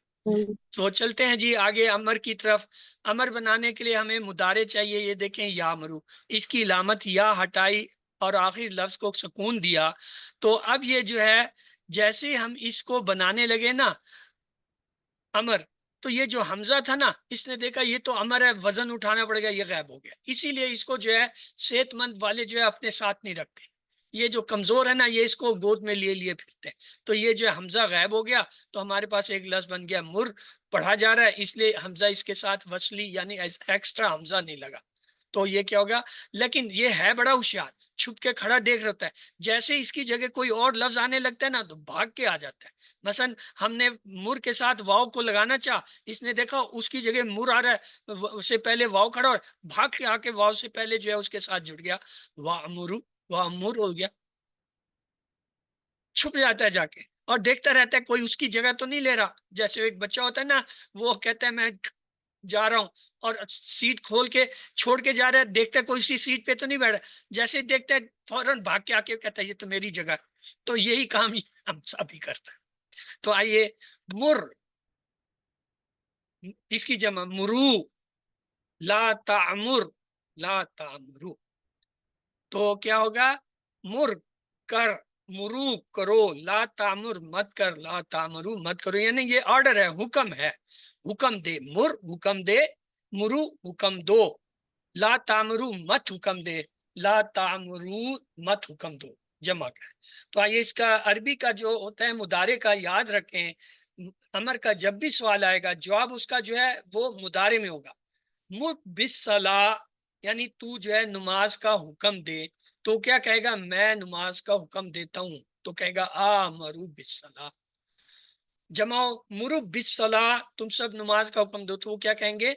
تو چلتے ہیں جی آگے امر کی طرف۔ امر بنانے کے لیے ہمیں مضارع چاہیے، یہ دیکھیں یا مرو، اس کی علامت یا ہٹائی اور آخر لفظ کو سکون دیا۔ تو اب یہ جو ہے جیسے ہم اس کو بنانے لگے نا امر، تو یہ جو حمزہ تھا نا اس نے دیکھا یہ تو امر ہے، وزن اٹھانا پڑے گا، یہ غائب ہو گیا، اسی لیے اس کو جو ہے صحت مند والے جو ہے اپنے ساتھ نہیں رکھتے، یہ جو کمزور ہے نا یہ اس کو گود میں لیے پھرتے ہیں۔ تو یہ جو ہے حمزہ غائب ہو گیا تو ہمارے پاس ایک لفظ بن گیا مر، پڑھا جا رہا ہے اس لیے حمزہ اس کے ساتھ وصلی یعنی ایکسٹرا حمزہ نہیں لگا، تو یہ کیا ہوگا۔ لیکن یہ ہے بڑا ہوشیار، چھپ کے کھڑا دیکھ رہتا ہے، جیسے اس کی جگہ کوئی اور لفظ آنے لگتا ہے نا تو بھاگ کے آ جاتا ہے۔ مثلا ہم نے مر کے ساتھ واؤ کو لگانا چاہ، اس نے دیکھا اس کی جگہ مر آ رہا ہے، اس سے پہلے واؤ کھڑا اور بھاگ کے آ کے واؤ سے پہلے جو ہے اس کے ساتھ جڑ گیا، وَأْمُرُ وَأْمُرُ ہو گیا، چھپ جاتا ہے جا کے اور دیکھتا رہتا ہے کوئی اس کی جگہ تو نہیں لے رہا۔ جیسے ایک بچہ ہوتا ہے نا، وہ کہتا ہے میں جا رہا ہوں اور سیٹ کھول کے چھوڑ کے جا رہا ہے، دیکھتا ہے کوئی اسی سیٹ پہ تو نہیں بیٹھا، جیسے ہی دیکھتا ہے فوراً بھاگ کے آ کے کہتا ہے یہ تو میری جگہ ہے۔ تو یہی کام ہم سب ہی کرتا ہے۔ تو آئیے مر، اس کی جمع مرو، لا تعمر، لا تعمرو، تو کیا ہوگا مر کر، مرو کرو، لا تعمر مت کر، لا تعمرو مت کرو، یعنی یہ آرڈر ہے، حکم ہے، حکم دے، مر حکم دے، مرو حکم دو، لا تعمرو مت حکم دے، لا تعمرو مت حکم دو، جمع کر۔ تو آئیے اس کا عربی کا جو ہوتا ہے مضارع کا یاد رکھیں، امر کا جب بھی سوال آئے گا جواب اس کا جو ہے وہ مضارع میں ہوگا۔ مر بالصلاۃ یعنی تو جو ہے نماز کا حکم دے، تو کیا کہے گا میں نماز کا حکم دیتا ہوں، تو کہے گا آمرو بالصلاۃ۔ جمع مرو بالصلاۃ تم سب نماز کا حکم دو، تو وہ کیا کہیں گے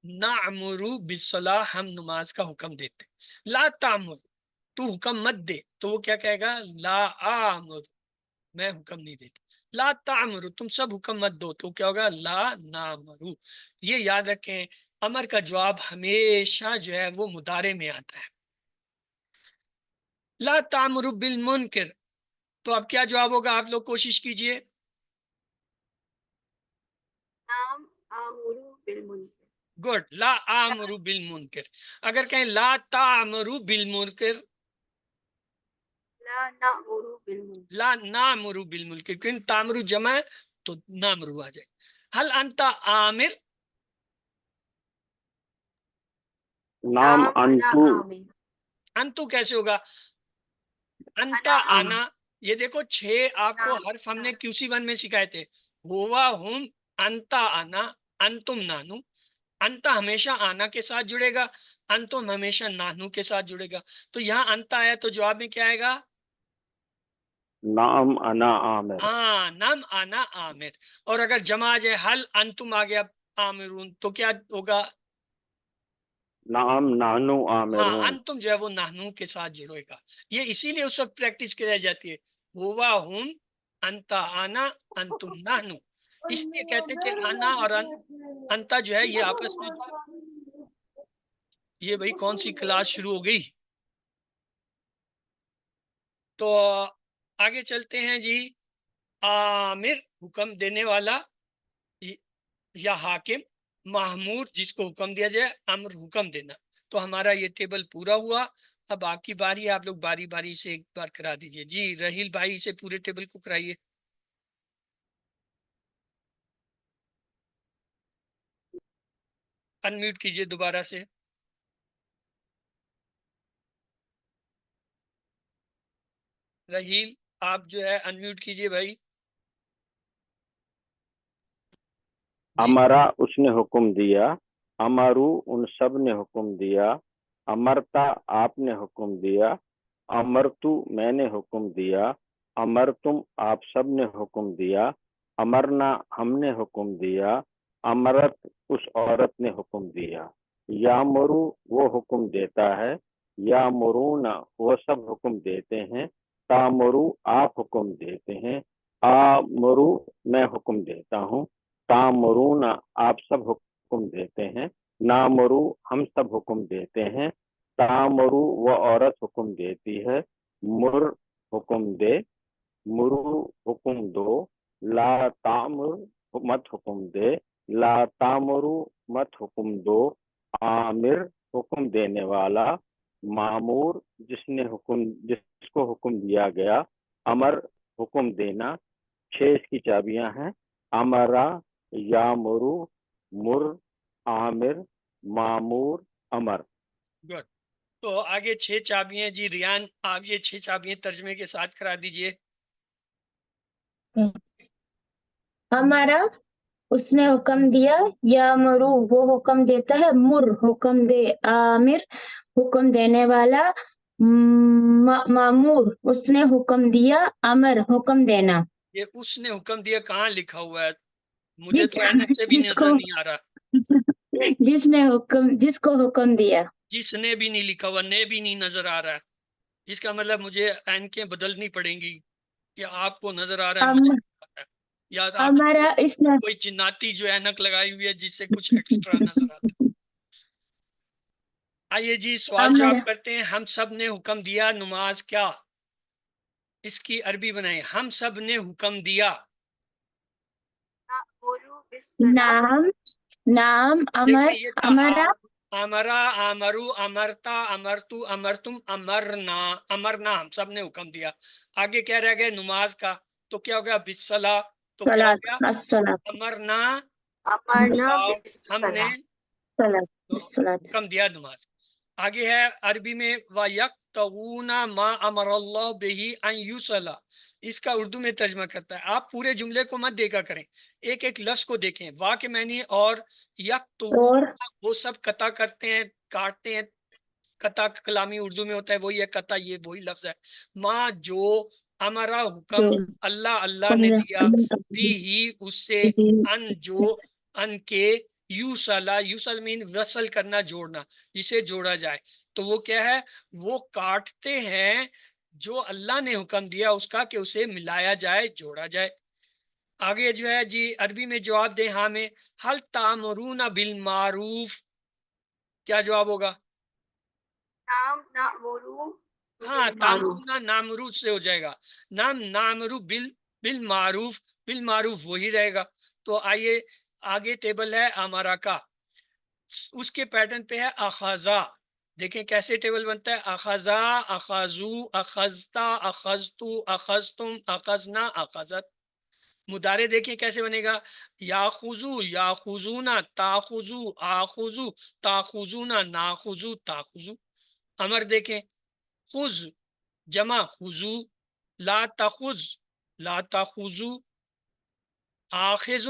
نعمرو بالصلاۃ ہم نماز کا حکم دیتے ہیں۔ لا تعمر تو حکم مت دے، تو وہ کیا کہے گا لا آمر میں حکم نہیں دیتا۔ لا تعمرو تم سب حکم مت دو، تو کیا ہوگا لا نامرو۔ یہ یاد رکھیں امر کا جواب ہمیشہ جو ہے وہ مضارع میں آتا ہے۔ لا تعمرو بالمنکر، تو اب کیا جواب ہوگا آپ لوگ کوشش کیجئے۔ نعم آمرو بالمنکر، گڈ، لا آمرو بالمنکر۔ اگر کہیں لا تعمرو بالمنکر، لا نأمر بالمنکر، لا نامرو بالمنکر، کیونکہ تعمرو جمع ہے تو نامرو آ جائے۔ حل انت عامر، نام نعم أنا انتو، آمر، انتو کیسے ہوگا انتا أنا آمر، آنا۔ یہ دیکھو 6 آپ کو نعم حرف ہم نے QC1 میں سکھائے تھے، ہوا ہم، انتا آنا، انتم نانو۔ انتا ہمیشہ آنا کے ساتھ جڑے گا، انتم ہمیشہ نانو کے ساتھ جڑے گا۔ تو یہاں انتا آیا تو جواب میں کیا آئے گا نام انا عامر، نم آنا عامر۔ اور اگر جمع آ جائے حل انتم آ گیا عامرون تو کیا ہوگا نام نانو عامرون، انتم جو ہے وہ نحنو کے ساتھ جڑے گا۔ یہ اسی لیے اس وقت پریکٹس کی جاتی ہے، ہوا ہم، انتا آنا، انتم نحنو۔ اس لیے کہتے ہیں کہ آنا اور انتا جو ہے یہ آپس میں یہ بھائی کون سی کلاس شروع ہو گئی؟ تو آگے چلتے ہیں جی. آمر حکم دینے والا یا حاکم، مامور جس کو حکم دیا جائے، امر حکم دینا. تو ہمارا یہ ٹیبل پورا ہوا. اب آپ کی باری، آپ لوگ باری باری سے ایک بار کرا دیجئے. جی رحیل بھائی سے پورے ٹیبل کو کرائیے. انمیوٹ کیجئے دوبارہ سے. رحیل آپ جو ہے انمیوٹ کیجئے بھائی. جی امرا اس نے حکم دیا، امرو ان سب نے حکم دیا، امرتا آپ نے حکم دیا، امرتو میں نے حکم دیا، امرتم آپ سب نے حکم دیا، امرنا ہم نے حکم دیا، امرت اس عورت نے حکم دیا. یامرو وہ حکم دیتا ہے، یامرون وہ سب حکم دیتے ہیں، تامرو آپ حکم دیتے ہیں، آمرو میں حکم دیتا ہوں، تامرون آپ سب حکم دیتے ہیں، نامرو ہم سب حکم دیتے ہیں، تامرو وہ عورت حکم دیتی ہے، مر حکم دے، مرو حکم دو، لا تامر مت حکم دے، لا تامرو مت حکم دو، عامر حکم دینے والا، معمور جس کو حکم دیا گیا، امر حکم دینا. 6 اس کی چابیاں ہیں: امرا، یامرو، مر، عامر، معمور، امر. گڈ. تو آگے 6 چابیاں. جی ریان آپ یہ 6 چابیاں ترجمے کے ساتھ کرا دیجئے. ہمارا اس نے حکم دیا، یا مرو وہ حکم دیتا ہے، مر حکم دے، آمر حکم دینے والا، معمور اس نے حکم دیا، امر حکم دینا. یہ اس نے حکم دیا کہاں لکھا ہوا ہے؟ مجھے جس تو اینک سے بھی جس نظر کو نہیں آ رہا. جس کو حکم دیا. جس نے بھی نہیں لکھا ہوا، نے بھی نہیں نظر آ رہا ہے. جس کا مطلب مجھے اینکیں بدلنی پڑیں گی کہ آپ کو نظر آ رہا ہے مجھے نہیں آ رہا ہے. یا آپ ہمارا اس نے کوئی جناتی جو اینک لگائی ہوئی ہے جس سے کچھ ایکسٹرا نظر آتا ہے. آئیے جی سوال ہمارا جواب کرتے ہیں. ہم سب نے حکم دیا نماز کیا؟ اس کی عربی بنائیں. ہم سب نے حکم دیا. نأمر بالصلاة نام نام امر دیکھیں یہ تھا ہمارا امرا، امرو، امرتا، امرتو، امرتم، امرنا. امرنا ہم سب نے حکم دیا. آگے کیا رہ گیا نماز کا؟ تو کیا ہو گیا بالصلاة. تو کیا ہو گیا الصلاۃ امرنا. أمرنا ہم نے بالصلاة الصلاۃ. حکم دیا نماز. آگے ہے عربی میں وَيَقْتَوُونَ مَا أَمَرَ اللَّهُ بِهِ أَن يُصَلَّ. اس کا اردو میں ترجمہ کرتا ہے. آپ پورے جملے کو مت دیکھا کریں، ایک ایک لفظ کو دیکھیں. وا کے معنی اور اور وہ سب قطع کرتے ہیں، کاٹتے ہیں. قطع کلامی اردو میں ہوتا ہے، وہی ہے قطع. یہ وہی لفظ ہے. ماں جو امرا حکم جو اللہ نے دیا، بھی ہی اس سے، ان جو ان کے، یوسل مین وصل کرنا، جوڑنا، جسے جوڑا جائے. تو وہ کیا ہے؟ وہ کاٹتے ہیں جو اللہ نے حکم دیا اس کا کہ اسے ملایا جائے، جوڑا جائے. آگے جو ہے جی عربی میں جواب دیں ہاں میں. حل تامرون بالمعروف. کیا جواب ہوگا؟ نعم نأمر ہاں بالمعروف. تامرون نامرو سے ہو جائے گا. نام نامرو بالمعروف. بالمعروف وہی رہے گا. تو آئیے آگے ٹیبل ہے ہمارا کا. اس کے پیٹرن پہ ہے اخذا. دیکھیں کیسے ٹیبل بنتا ہے. اخذا، اخذو، اخذتا، اخذتو، اخذتم، اخذنا، اخذت. مدارے دیکھیں کیسے بنے گا. یاخذو، یاخذونا، تاخذو، آخذو، تاخذونا، ناخذو، تاخذو. امر دیکھیں خذ جمع خذو، لا تخذ لا تخذو، آخذ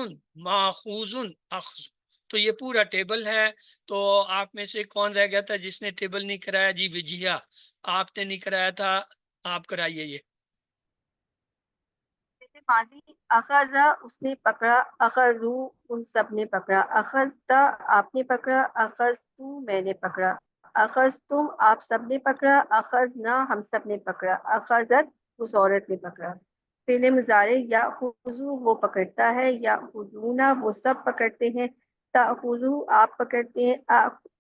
ماخوذ اخذ. تو یہ پورا ٹیبل ہے. تو آپ میں سے کون رہ گیا تھا جس نے ٹیبل نہیں کرایا؟ جی وجیہ آپ نے نہیں کرایا تھا، آپ کرائیے. یہ جیسے ماضی اخذا اس نے پکڑا، اخذو ان سب نے پکڑا، اخذتا آپ نے پکڑا، اخذتو میں نے پکڑا، اخذتم آپ سب نے پکڑا، اخذنا ہم سب نے پکڑا، اخذت اس عورت نے پکڑا. فعل مضارع یاخذو وہ پکڑتا ہے، یاخذونا وہ سب پکڑتے ہیں، تاخذو آپ پکڑتے ہیں،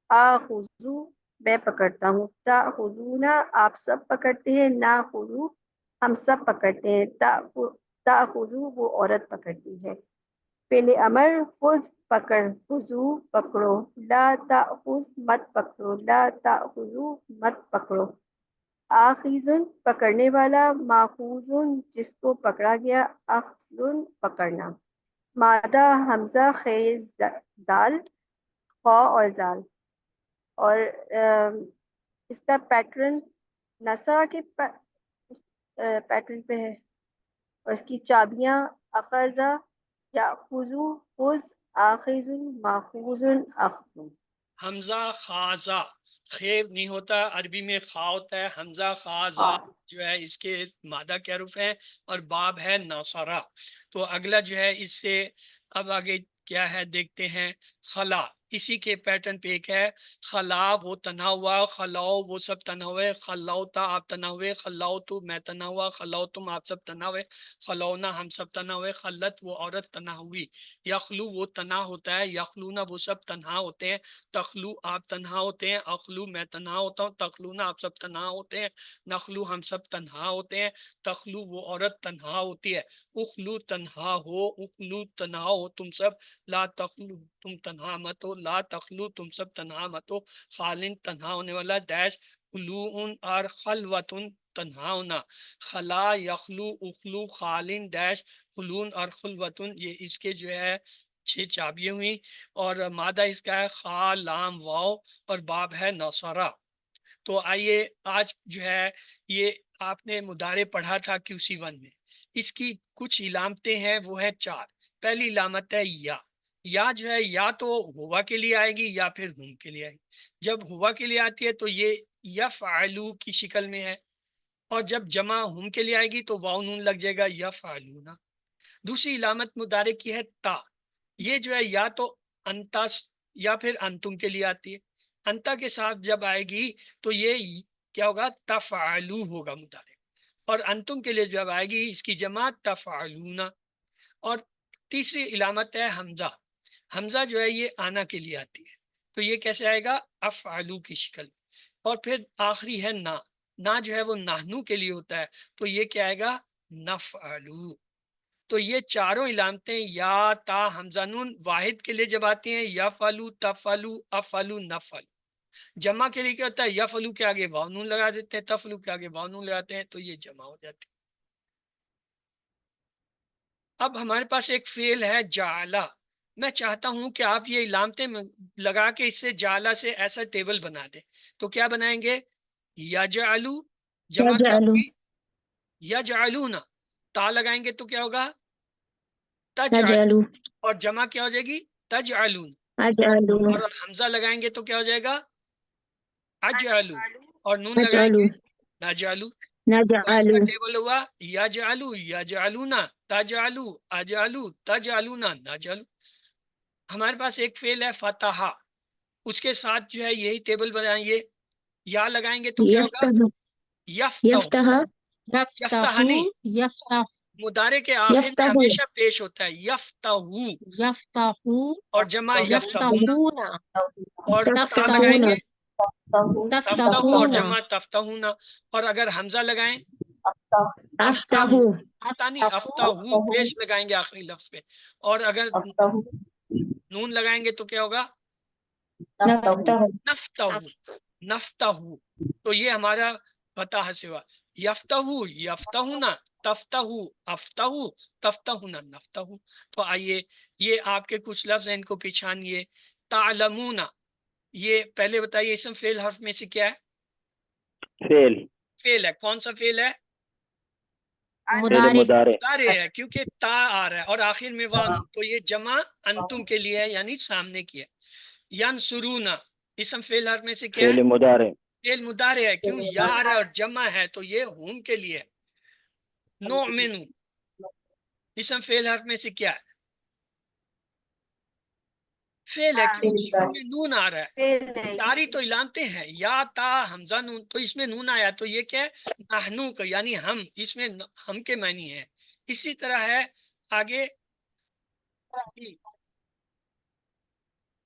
آخذو میں پکڑتا ہوں. تأخذونا آپ سب پکڑتے ہیں. ناخذو ہم سب پکڑتے ہیں. تأخذو وہ عورت پکڑتی ہے. پہلے امر خذ پکڑ. خذو پکڑو. لا تأخذ مت پکڑو. لا تأخذو مت پکڑو. آخذن پکڑنے والا. ماخوذن جس کو پکڑا گیا. اخذن پکڑنا. مادہ حمزہ خیز دال خا اور زال. اور اس کا پیٹرن نسا کے پیٹرن پہ ہے. اور اس کی چابیاں اخذا یاخذو خذ آخذ ماخوذ اخذ. حمزہ خازا خیب نہیں ہوتا، عربی میں خا ہوتا ہے. حمزہ خازا جو ہے اس کے مادہ کے حروف ہیں اور باب ہے ناصرہ. تو اگلا جو ہے اس سے اب آگے کیا ہے دیکھتے ہیں. خلا اسی کے پیٹرن پہ ایک ہے خلا وہ تنہا ہوا. خلاؤ وہ سب تنہا ہوئے. خلاؤتا آپ تنہا ہوئے. خلاؤتو میں تنہا ہوا. خلاؤتم آپ سب تنہا ہوئے. خلونا ہم سب تنہا ہوئے. خلت وہ عورت تنہا ہوئی. یخلو وہ تنہا ہوتا ہے. یخلونا وہ سب تنہا ہوتے ہیں. تخلو آپ تنہا ہوتے ہیں. اخلو میں تنہا ہوتا ہوں. تخلونا آپ سب تنہا ہوتے ہیں. نخلو ہم سب تنہا ہوتے ہیں. تخلو وہ عورت تنہا ہوتی ہے. اخلو تنہا ہو. اخلو تنہا ہو تم سب. لا تخلو تم تنہا مت ہو. لا تخلو تم سب تنہا مت ہو. خالن تنہا ہونے والا. ڈیش خلوء اور خلوتن تنہا ہونا. خلا یخلو اخلو خالن ڈیش خلون اور خلوتن یہ اس کے جو ہے 6 چابیاں ہوئی. اور مادہ اس کا ہے خا لام واو اور باب ہے نصرہ. تو آئیے آج جو ہے یہ آپ نے مضارع پڑھا تھا QC1 میں. اس کی کچھ علامتیں ہیں وہ ہے 4. پہلی علامت ہے یا جو ہے یا تو ہوا کے لیے آئے گی یا پھر ہم کے لیے آئے گی. جب ہوا کے لیے آتی ہے تو یہ یفعلو کی شکل میں ہے اور جب جمع ہم کے لیے آئے گی تو واو نون لگ جائے گا یفعلونا. دوسری علامت مضارع کی ہے تا. یہ جو ہے یا تو انتا یا پھر انتم کے لیے آتی ہے. انتا کے ساتھ جب آئے گی تو یہ کیا ہوگا تفعلو ہوگا مضارع. اور انتم کے لیے جب آئے گی اس کی جمع تفعلونا. اور تیسری علامت ہے حمزہ. حمزہ جو ہے یہ آنا کے لیے آتی ہے تو یہ کیسے آئے گا افعلو کی شکل. اور پھر آخری ہے نا جو ہے وہ نحنو کے لیے ہوتا ہے تو یہ کیا آئے گا نفعلو. تو یہ چاروں علامتیں یا تا حمزہ نون واحد کے لیے جب آتی ہیں یفعلو تفعلو افعلو نفعلو. جمع کے لیے کیا ہوتا ہے یفعلو کے آگے واو نون لگا دیتے ہیں تفعلو کے آگے واو نون لگاتے ہیں تو یہ جمع ہو جاتی ہے. اب ہمارے پاس ایک فعل ہے جعلا. میں چاہتا ہوں کہ آپ یہ علامتیں لگا کے اس سے جعلا سے ایسا ٹیبل بنا دیں. تو کیا بنائیں گے یجعلو جمع کیا ہوگی یجعلونا. تا لگائیں گے تو کیا ہوگا تجعلو اور جمع کیا ہو جائے گی تجعلون. اور حمزہ لگائیں گے تو کیا ہو جائے گا اجعلو اور نون لگائیں گے نجعلو. تو اس کا ٹیبل ہوا یجعلو یجعلونا تجعلو اجعلو تجعلونا نجعلو. ہمارے پاس ایک فعل ہے فتح. اس کے ساتھ جو ہے یہی ٹیبل بنائیے. یا لگائیں گے تو کیا ہوگا یفتح. یفتح نہیں مضارع کے آخر میں ہمیشہ پیش ہوتا ہے یفتح اور جمع یفتحون. اور تا لگائیں گے تفتحو اور جمع تفتحون. اور اگر حمزہ لگائیں افتحو افتانی افتحو پیش لگائیں گے آخری لفظ پہ. اور اگر نون لگائیں گے تو کیا ہوگا نفتحو نفتحو. تو یہ ہمارا فتح سے ہوا یفتحو یفتحونا تفتحو افتحو تفتحونا نفتحو. تو آئیے یہ آپ کے کچھ لفظ ہیں ان کو پہچانیے. تعلمونا یہ پہلے بتائیے اسم فعل حرف میں سے کیا ہے فعل ہے. کون سا فعل ہے مضارع ہے کیونکہ تا آ رہا ہے اور آخر میں واو نون. تو یہ جمع انتم کے لیے ہے یعنی سامنے کی ہے. ینصرونا اسم فعل حرف میں سے کیا ہے فعل مضارع ہے کیوں یا آ رہا ہے اور جمع ہے تو یہ ہم کے لیے. نؤمنو اسم فعل حرف میں سے کیا ہے فعل ہے کیوں شروع میں نون آ رہا ہے. ساری تو علامتیں ہیں یا تا حمزہ نون تو اس میں نون آیا تو یہ کیا ہے نحنو کا یعنی ہم. اس میں ہم کے معنی ہے. اسی طرح ہے آگے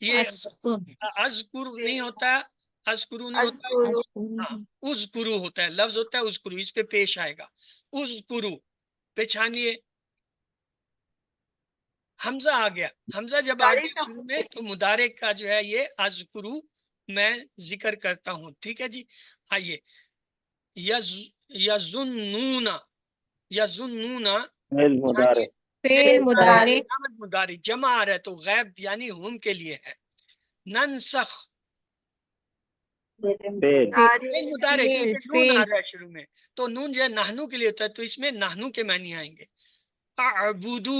یہ اذکر نہیں ہوتا اذکرو نہیں ہوتا ہے، أذكر ہاں اذکرو ہوتا ہے، لفظ ہوتا ہے اذکرو، اس پہ پیش آئے گا اذکرو، پہچانیے حمزہ آ گیا، حمزہ جب آ گیا شروع میں تو مضارع کا جو ہے یہ اذکرو میں ذکر کرتا ہوں، ٹھیک ہے جی۔ آئیے یظنون، یظنون فعل مضارع، فعل مضارع مضارع جمع آ رہا ہے تو غیب یعنی ہم کے لیے ہے۔ ننسخ فعل فعل مضارع فعل کیونکہ نون آ فعل رہا ہے شروع میں، تو نون جو ہے نحنو کے لیے ہوتا ہے، تو اس میں نحنو کے معنی آئیں گے۔ اعبدو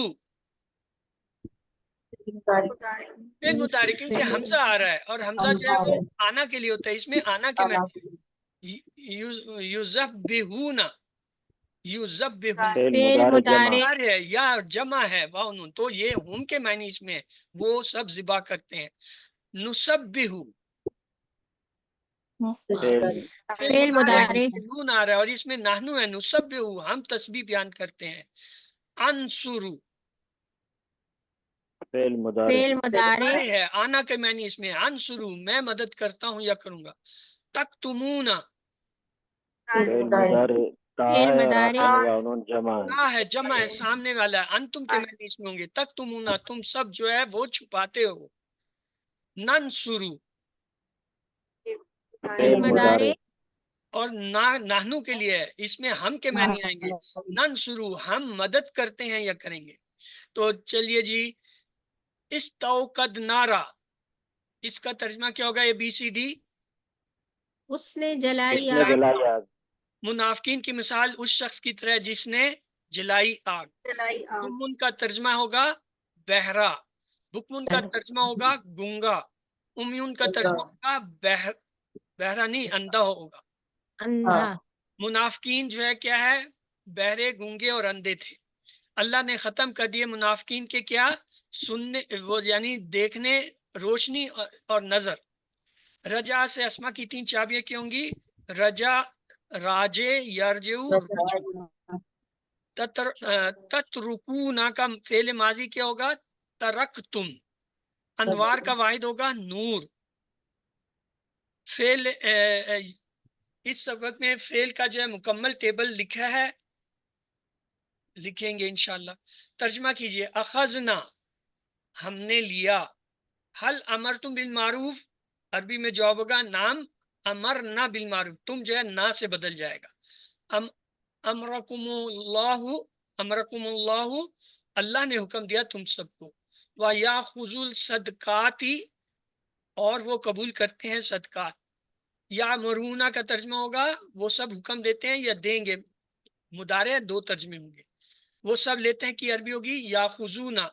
فعل مضارع کیونکہ حمزہ آ رہا ہے اور حمزہ جو ہے وہ آنا کے لیے ہوتا ہے، اس میں آنا کے معنی یذبحون، یذبحون فعل فعل مضارع جمع، مضارع ہے یا جمع ہے واو نون، تو یہ ہم کے معنی اس میں ہے، وہ سب ذبح کرتے ہیں۔ نسبح فعل فعل مضارع نون آ رہا ہے اور اس میں نحنو ہے، نسبح ہم تسبیح بیان کرتے ہیں۔ انصرو فعل مضارع، فعل مضارع مضارع ہے، آنا کے معنی اس میں ہے، انصرو میں مدد کرتا ہوں یا کروں گا۔ تکتمون فعل مضارع تا فعل ہے اور مضارع آخر میں واو نون جمع ہے، کیا ہے جمع ہے، سامنے والا ہے، انتم کے معنی اس میں ہوں گے۔ تکتمون تم سب جو ہے وہ چھپاتے ہو۔ ننصرو فعل مضارع اور نحنو کے لیے ہے، اس میں ہم کے معنی آئیں گے۔ ننصرو ہم مدد کرتے ہیں یا کریں گے۔ تو چلیے جی، استوقد نارا، اس کا ترجمہ کیا ہوگا؟ یہ BCD۔ اس نے اس جلائی نے آگ جلائی آگ، منافقین کی مثال اس شخص کی طرح جس نے جلائی آگ۔ تمن کا ترجمہ ہوگا بہرا، بکمن کا ترجمہ ہوگا گنگا، امیون کا ترجمہ ہوگا بہرا نہیں اندھا ہوگا۔ اندھا منافقین جو ہے کیا ہے؟ بہرے، گونگے اور اندھے تھے۔ اللہ نے ختم کر دیے منافقین کے کیا؟ سننے، وہ یعنی دیکھنے، روشنی اور نظر۔ رجا سے اسما کی 3 چابیاں کیا ہوں گی؟ رجا، راجے، یرجو، تترکونا کا فعل ماضی کیا ہوگا؟ ترکتم۔ انوار کا واحد ہوگا نور۔ فعل اس سبق میں فعل کا جو ہے مکمل ٹیبل لکھا ہے، لکھیں گے انشاءاللہ۔ ترجمہ کیجئے۔ اخذنا ہم نے لیا، حل امرتم بالمعروف عربی میں جواب ہوگا نام، امرنا بالمعروف تم جو ہے نا سے بدل جائے گا۔ امرکم اللہ، امرکم اللہ اللہ نے حکم دیا تم سب کو۔ وَيَأْخُذُ الصَّدْقَاتِ اور وہ قبول کرتے ہیں صدقات۔ یا مرونہ کا ترجمہ ہوگا وہ سب حکم دیتے ہیں یا دیں گے، مضارع 2 ترجمے ہوں گے۔ وہ سب لیتے ہیں کی عربی ہوگی یا خذونا۔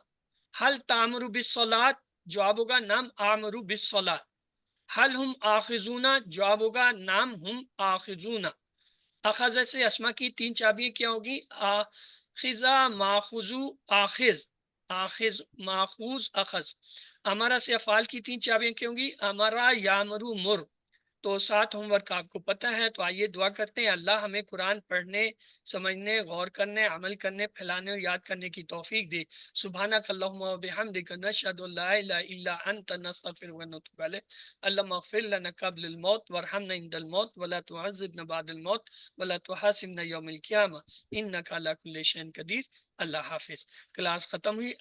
حل تامر بالصلاۃ جواب ہوگا نام آمر بالصلاۃ۔ حل ہم آخذون جواب ہوگا نام ہم آخذون۔ اخذ سے اسما کی 3 چابیاں کیا ہوگی؟ آخذا، ماخذو، آخذ، آخذ، ماخوذ، اخذ۔ امارا سے افعال کی 3 چابیاں کیا ہوں گی؟ امارا، یامرو، مر۔ تو 7 ہوم ورک آپ کو پتہ ہے، تو آئیے دعا کرتے ہیں اللہ ہمیں قرآن پڑھنے، سمجھنے، غور کرنے، عمل کرنے، پھیلانے اور یاد کرنے کی توفیق دے۔ سبحانک اللہم و بحمدک نشہد ان لا الہ الا انت نستغفرک و نتوب الیک۔ اللہم اغفر لنا قبل الموت وارحمنا عند الموت ولا تعذبنا بعد الموت ولا تحاسبنا یوم القیامہ انک علی کل شیء قدیر۔ اللہ حافظ۔ کلاس ختم ہوئی،